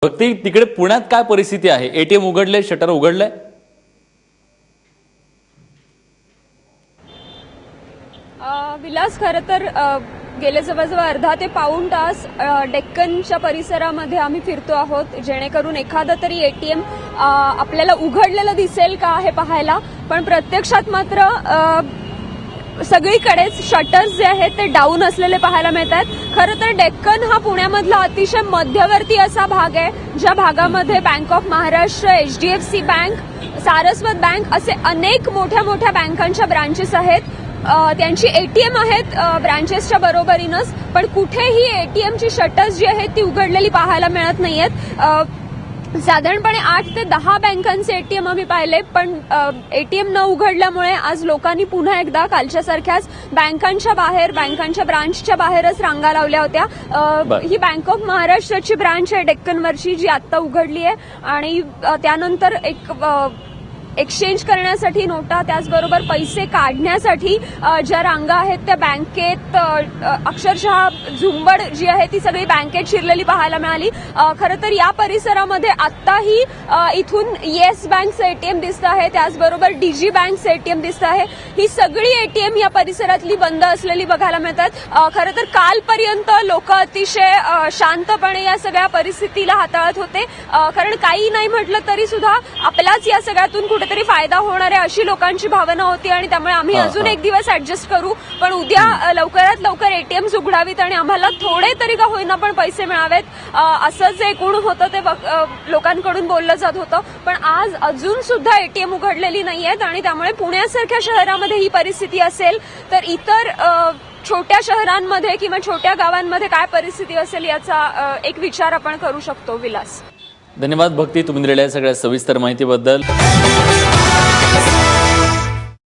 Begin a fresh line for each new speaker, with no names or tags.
भक्ती, तिकडे पुण्यात काय परिस्थिती आहे? एटीएम उघडले, शटर उघडले?
विलास, खरं तर गेले जवळजवळ अर्धा ते पाऊण तास डेक्कनच्या परिसरामध्ये आम्ही फिरतो आहोत, जेणेकरून एखादं तरी एटीएम आपल्याला उघडलेलं दिसेल का हे पाहायला. पण प्रत्यक्षात मात्र सगळीकडेच शटर्स जे आहेत ते डाऊन असलेले पाहायला मिळतात. खरं तर डेक्कन हा पुण्यामधला अतिशय मध्यवर्ती असा भाग आहे, ज्या भागामध्ये bank of Maharashtra, HDFC bank, Saraswat bank असे अनेक मोठ्या मोठ्या बँकांच्या ब्रांचेस आहेत. त्यांची एटीएम आहेत ब्रांचेसच्या बरोबरीनच, पण कुठेही एटीएमची शटर्स जी आहेत ती उघडलेली पाहायला मिळत नाहीयेत. साधारणपणे 8 ते 10 बँकांचे एटीएम आम्ही पाहिले, पण एटीएम न उघडल्यामुळे आज लोकांनी पुन्हा एकदा कालच्यासारख्याच बँकांच्या बाहेर, बँकांच्या ब्रांचच्या बाहेरच रांगा लावल्या होत्या. ही बँक ऑफ महाराष्ट्राची ब्रांच आहे डेक्कनवरची, जी आता उघडली आहे. आणि त्यानंतर एक एक्सचेंज करण्यासाठी नोटा, त्याचबरोबर पैसे काढण्यासाठी ज्या रांगा आहेत त्या बँकेत अक्षरशः झुंबड जी आहे ती सगळी बँकेत शिरलेली पाहायला मिळाली. खरं तर या परिसरामध्ये आत्ताही इथून येस बँकचं एटीएम दिसतं आहे, त्याचबरोबर डीजी बँकचं एटीएम दिसतं आहे. ही सगळी एटीएम या परिसरातली बंद असलेली बघायला मिळतात. खरं तर कालपर्यंत लोक अतिशय शांतपणे या सगळ्या परिस्थितीला हाताळत होते, कारण काही नाही म्हटलं तरी सुद्धा आपल्याच या सगळ्यातून कुठेतरी फायदा होणार आहे अशी लोकांची भावना होती. आणि त्यामुळे आम्ही अजून एक दिवस ऍडजस्ट करू, पण उद्या लवकरात लवकर एटीएम उघडावीत आणि आम्हाला थोडे तरी का होईना पण पैसे मिळावेत, असं जे एकूण होतं ते लोकांकडून बोललं जात होतं. पण आज अजून सुद्धा एटीएम उघडलेली नाहीयेत आणि त्यामुळे पुण्यासारख्या शहरामध्ये ही परिस्थिती असेल तर इतर छोट्या शहरांमध्ये किंवा छोट्या गावांमध्ये काय परिस्थिती असेल याचा एक विचार आपण करू शकतो. विलास,
धन्यवाद भक्ती, तुम्ही दिलेल्या सगळ्या सविस्तर माहितीबद्दल.